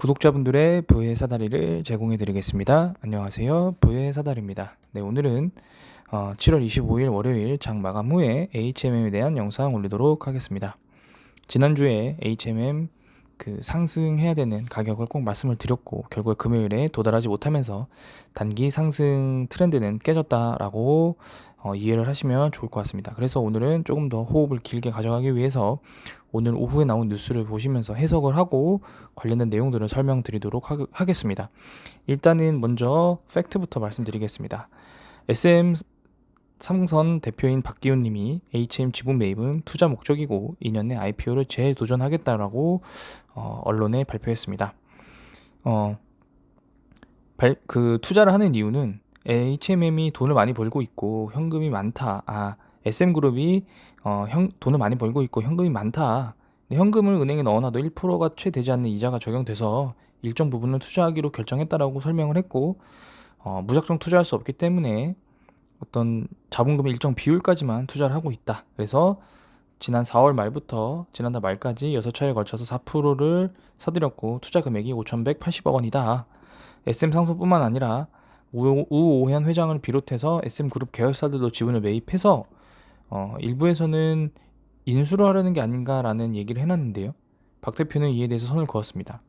구독자분들의 부의 사다리를 제공해 드리겠습니다. 안녕하세요. 부의 사다리입니다. 네, 오늘은 7월 25일 월요일 장 마감 후에 HMM에 대한 영상 올리도록 하겠습니다. 지난주에 HMM 상승해야 되는 가격을 꼭 말씀을 드렸고 결국 금요일에 도달하지 못하면서 단기 상승 트렌드는 깨졌다라고 이해를 하시면 좋을 것 같습니다. 그래서 오늘은 조금 더 호흡을 길게 가져가기 위해서 오늘 오후에 나온 뉴스를 보시면서 해석을 하고 관련된 내용들을 설명드리도록 하겠습니다. 일단은 먼저 팩트부터 말씀드리겠습니다. SM 삼성 대표인 박기훈 님이 HM 지분 매입은 투자 목적이고 2년 내 IPO를 재도전하겠다라고 언론에 발표했습니다. 투자를 하는 이유는 HMM이 돈을 많이 벌고 있고 현금이 많다. SM그룹이 돈을 많이 벌고 있고 현금이 많다. 현금을 은행에 넣어놔도 1%가 채 되지 않는 이자가 적용돼서 일정 부분을 투자하기로 결정했다라고 설명을 했고 무작정 투자할 수 없기 때문에 어떤 자본금의 일정 비율까지만 투자를 하고 있다. 그래서 지난 4월 말부터 지난달 말까지 6차례에 걸쳐서 4%를 사들였고 투자 금액이 5,180억 원이다. SM상소뿐만 아니라 우오현 회장을 비롯해서 SM그룹 계열사들도 지분을 매입해서 일부에서는 인수를 하려는 게 아닌가라는 얘기를 해놨는데요. 박 대표는 이에 대해서 선을 그었습니다.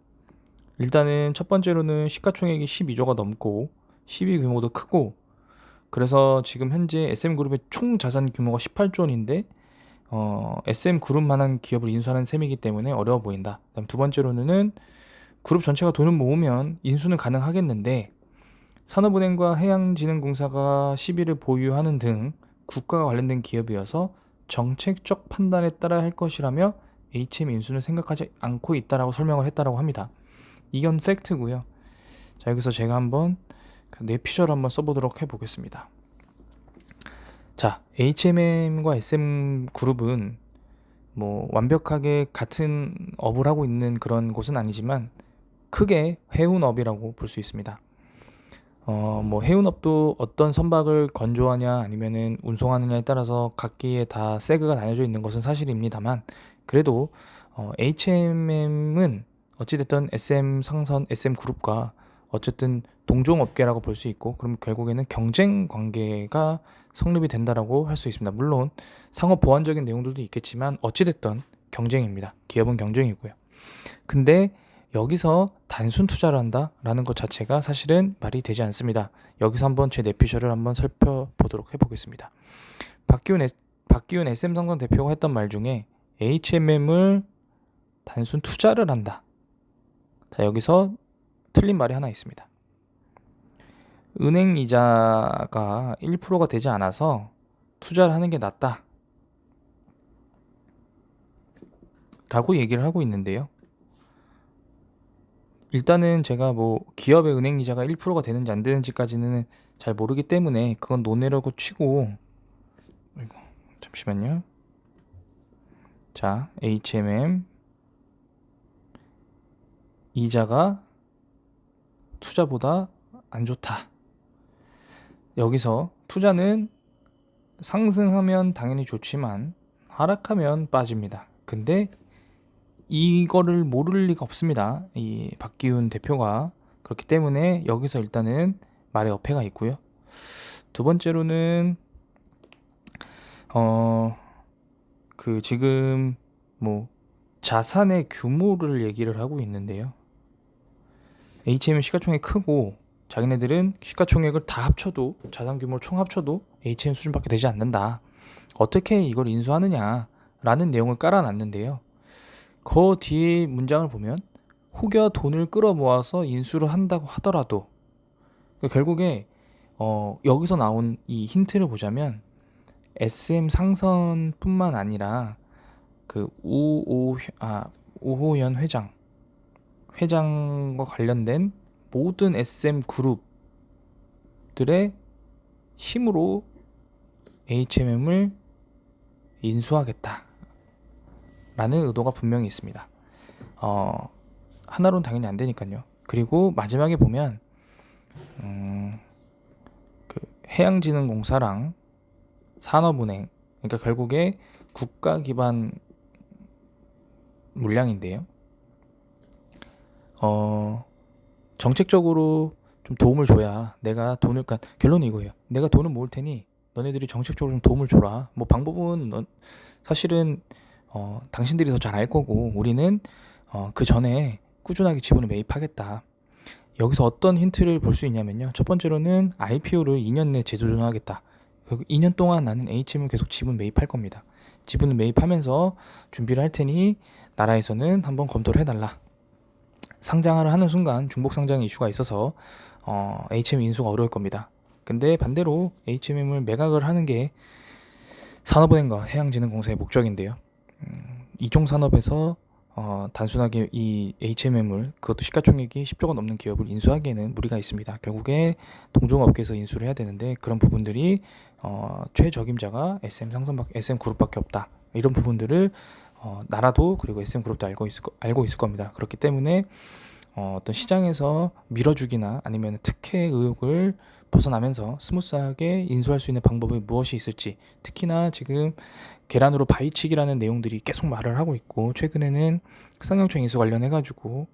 일단은 첫 번째로는 시가총액이 12조가 넘고 시비 규모도 크고 그래서 지금 현재 SM그룹의 총 자산 규모가 18조 원인데 SM그룹만한 기업을 인수하는 셈이기 때문에 어려워 보인다. 그다음 두 번째로는 그룹 전체가 돈을 모으면 인수는 가능하겠는데 산업은행과 해양진흥공사가 시비를 보유하는 등 국가가 관련된 기업이어서 정책적 판단에 따라 할 것이라며 HM 인수는 생각하지 않고 있다라고 설명을 했다라고 합니다. 이건 팩트고요. 자, 여기서 제가 한번 뇌피셜을 한번 써보도록 해보겠습니다. 자, HMM과 SM그룹은 뭐 완벽하게 같은 업을 하고 있는 그런 곳은 아니지만 크게 해운업이라고 볼 수 있습니다. 뭐 해운업도 어떤 선박을 건조하냐 아니면은 운송하느냐에 따라서 각기에 다 세그가 나뉘어져 있는 것은 사실입니다만 그래도 HMM은 어찌됐든 SM상선, SM그룹과 어쨌든 동종업계라고 볼 수 있고 그럼 결국에는 경쟁 관계가 성립이 된다라고 할 수 있습니다. 물론 상호 보완적인 내용들도 있겠지만 어찌됐든 경쟁입니다. 기업은 경쟁이고요. 근데 여기서 단순 투자를 한다라는 것 자체가 사실은 말이 되지 않습니다. 여기서 한번 제 뇌피셜을 한번 살펴보도록 해보겠습니다. 박기훈 SM상선 대표가 했던 말 중에 HMM을 단순 투자를 한다. 자, 여기서 틀린 말이 하나 있습니다. 은행 이자가 1%가 되지 않아서 투자를 하는 게 낫다 라고 얘기를 하고 있는데요. 일단은 제가 뭐 기업의 은행 이자가 1%가 되는지 안 되는지까지는 잘 모르기 때문에 그건 논외라고 치고 잠시만요. 자, HMM 이자가 투자보다 안 좋다. 여기서 투자는 상승하면 당연히 좋지만 하락하면 빠집니다. 근데 이거를 모를 리가 없습니다. 이 박기훈 대표가. 그렇기 때문에 여기서 일단은 말의 어폐가 있고요. 두 번째로는 지금 뭐 자산의 규모를 얘기를 하고 있는데요. HM은 시가총액이 크고 자기네들은 시가총액을 다 합쳐도 자산 규모를 총 합쳐도 HM 수준밖에 되지 않는다. 어떻게 이걸 인수하느냐 라는 내용을 깔아놨는데요. 그 뒤에 문장을 보면 혹여 돈을 끌어모아서 인수를 한다고 하더라도 결국에 여기서 나온 이 힌트를 보자면 SM 상선뿐만 아니라 그 우호연 회장과 관련된 모든 SM 그룹들의 힘으로 HMM을 인수하겠다 라는 의도가 분명히 있습니다. 하나로는 당연히 안 되니까요. 그리고 마지막에 보면 해양진흥공사랑 산업은행, 그러니까 결국에 국가 기반 물량인데요. 정책적으로 좀 도움을 줘야 내가 돈을, 그러니까 결론이 이거예요. 내가 돈을 모을 테니 너네들이 정책적으로 좀 도움을 줘라. 뭐 방법은 사실은 당신들이 더 잘 알 거고, 우리는 그 전에 꾸준하게 지분을 매입하겠다. 여기서 어떤 힌트를 볼 수 있냐면요. 첫 번째로는 IPO를 2년 내에 재도전하겠다. 결국 2년 동안 나는 HM을 계속 지분 매입할 겁니다. 지분을 매입하면서 준비를 할 테니 나라에서는 한번 검토를 해달라. 상장을 하는 순간 중복 상장 이슈가 있어서 HM 인수가 어려울 겁니다. 근데 반대로 HM을 매각을 하는 게 산업은행과 해양진흥공사의 목적인데요. 이종 산업에서 단순하게 이 HMM을, 그것도 시가총액이 10조가 넘는 기업을 인수하기에는 무리가 있습니다. 결국에 동종업계에서 인수를 해야 되는데 그런 부분들이 최적임자가 SM그룹밖에 없다. 이런 부분들을 나라도 그리고 SM그룹도 알고 있을 겁니다. 그렇기 때문에 어떤 시장에서 밀어주기나 아니면 특혜 의혹을 벗어나면서 스무스하게 인수할 수 있는 방법이 무엇이 있을지, 특히나 지금 계란으로 바위치기라는 내용들이 계속 말을 하고 있고, 최근에는 쌍용총 인수 관련해가지고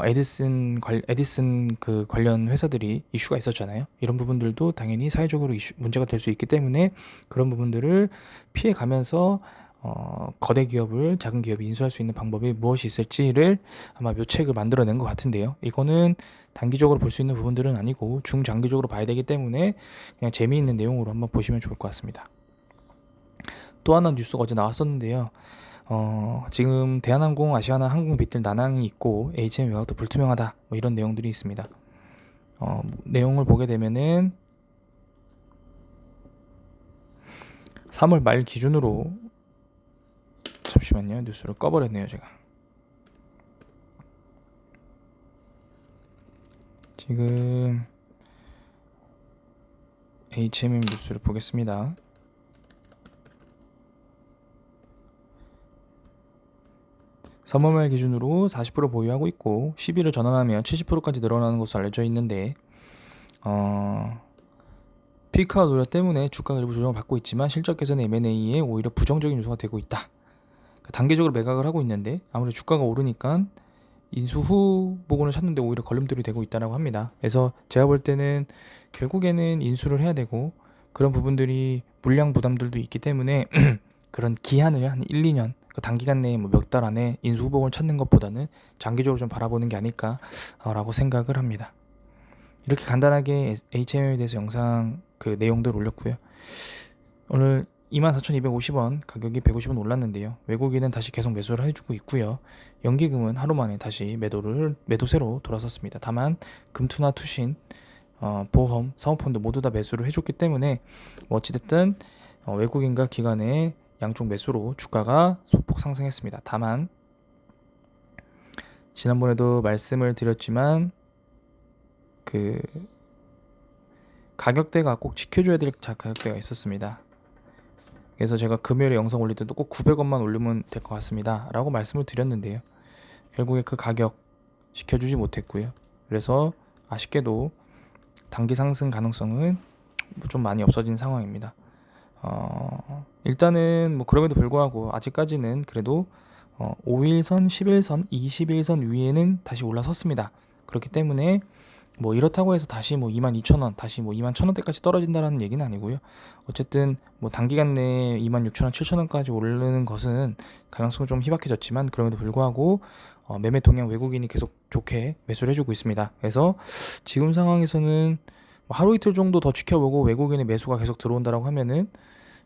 에디슨 그 관련 회사들이 이슈가 있었잖아요. 이런 부분들도 당연히 사회적으로 문제가 될 수 있기 때문에 그런 부분들을 피해 가면서 거대 기업을 작은 기업이 인수할 수 있는 방법이 무엇이 있을지를 아마 묘책을 만들어낸 것 같은데요. 이거는 단기적으로 볼 수 있는 부분들은 아니고 중장기적으로 봐야 되기 때문에 그냥 재미있는 내용으로 한번 보시면 좋을 것 같습니다. 또 하나 뉴스가 어제 나왔었는데요. 지금 대한항공, 아시아나 항공 빚들 난항이 있고 HM 외곽도 불투명하다, 뭐 이런 내용들이 있습니다. 내용을 보게 되면은 3월 말 기준으로, 잠시만요, 뉴스를 꺼버렸네요 제가. 지금 HMM 뉴스를 보겠습니다. (3월 말) 기준으로 40% 보유하고 있고 10일을 전환하면 70%까지 늘어나는 것으로 알려져 있는데, 피크아웃 우려 때문에 주가가 일부 조정을 받고 있지만 실적 개선 M&A에 오히려 부정적인 요소가 되고 있다. 단계적으로 매각을 하고 있는데 아무래도 주가가 오르니까 인수 후 부분을 찾는데 오히려 걸림돌이 되고 있다고 합니다. 그래서 제가 볼 때는 결국에는 인수를 해야 되고, 그런 부분들이 물량 부담들도 있기 때문에 그런 기한을 한 1, 2년, 그 단기간 내에 뭐 몇 달 안에 인수 후보를 찾는 것보다는 장기적으로 좀 바라보는 게 아닐까라고 생각을 합니다. 이렇게 간단하게 HM에 대해서 영상 그 내용들 올렸고요. 오늘 24,250원, 가격이 150원 올랐는데요. 외국인은 다시 계속 매수를 해주고 있고요. 연기금은 하루 만에 다시 매도세로 돌아섰습니다. 다만 금투나 투신, 보험, 사모펀드 모두 다 매수를 해줬기 때문에 뭐 어찌됐든 외국인과 기관의 양쪽 매수로 주가가 소폭 상승했습니다. 다만 지난번에도 말씀을 드렸지만 그 가격대가 꼭 지켜줘야 될 가격대가 있었습니다. 그래서 제가 금요일에 영상 올릴 때도 꼭 900원만 올리면 될 것 같습니다 라고 말씀을 드렸는데요. 결국에 그 가격 지켜주지 못했고요. 그래서 아쉽게도 단기 상승 가능성은 좀 많이 없어진 상황입니다. 일단은 뭐 그럼에도 불구하고 아직까지는 그래도 5일선, 10일선, 21선 위에는 다시 올라섰습니다. 그렇기 때문에 뭐 이렇다고 해서 다시 뭐 22,000원, 다시 뭐 21,000원대까지 떨어진다라는 얘기는 아니고요. 어쨌든 뭐 단기간 내에 26,000원, 7,000원까지 오르는 것은 가능성이 좀 희박해졌지만 그럼에도 불구하고 매매 동향 외국인이 계속 좋게 매수를 해주고 있습니다. 그래서 지금 상황에서는 뭐 하루 이틀 정도 더 지켜보고 외국인의 매수가 계속 들어온다라고 하면은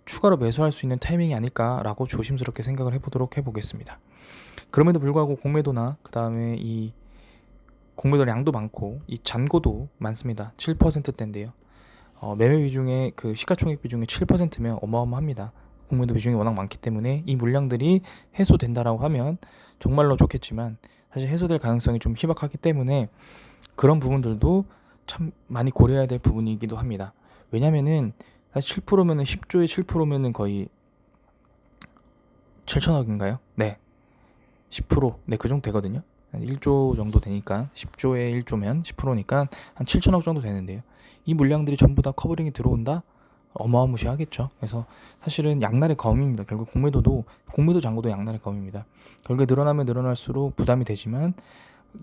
추가로 매수할 수 있는 타이밍이 아닐까라고 조심스럽게 생각을 해보겠습니다. 그럼에도 불구하고 공매도나 그 다음에 이 공매도 양도 많고 이 잔고도 많습니다. 7%대인데요. 매매 비중의 그 시가총액 비중의 7%면 어마어마합니다. 공매도 비중이 워낙 많기 때문에 이 물량들이 해소된다라고 하면 정말로 좋겠지만 사실 해소될 가능성이 좀 희박하기 때문에 그런 부분들도 참 많이 고려해야 될 부분이기도 합니다. 왜냐면은 사실 7%면은 10조에 7%면은 거의 7천억인가요? 네. 10%. 네, 그 정도 되거든요. 1조 정도 되니까 10조에 1조면 10%니까 한 7천억 정도 되는데요. 이 물량들이 전부 다 커버링이 들어온다? 어마어마시하겠죠. 그래서 사실은 양날의 검입니다. 결국 공매도 잔고도 양날의 검입니다. 결국에 늘어나면 늘어날수록 부담이 되지만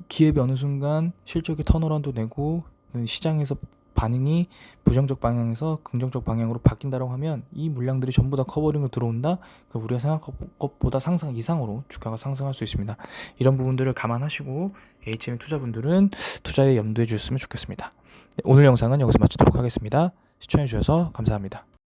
기업이 어느 순간 실적이 턴어라운드 되고 시장에서 반응이 부정적 방향에서 긍정적 방향으로 바뀐다고 하면 이 물량들이 전부 다 커버링으로 들어온다. 우리가 생각한 것보다 상상 이상으로 주가가 상승할 수 있습니다. 이런 부분들을 감안하시고 HM 투자분들은 투자에 염두해 주셨으면 좋겠습니다. 네, 오늘 영상은 여기서 마치도록 하겠습니다. 시청해 주셔서 감사합니다.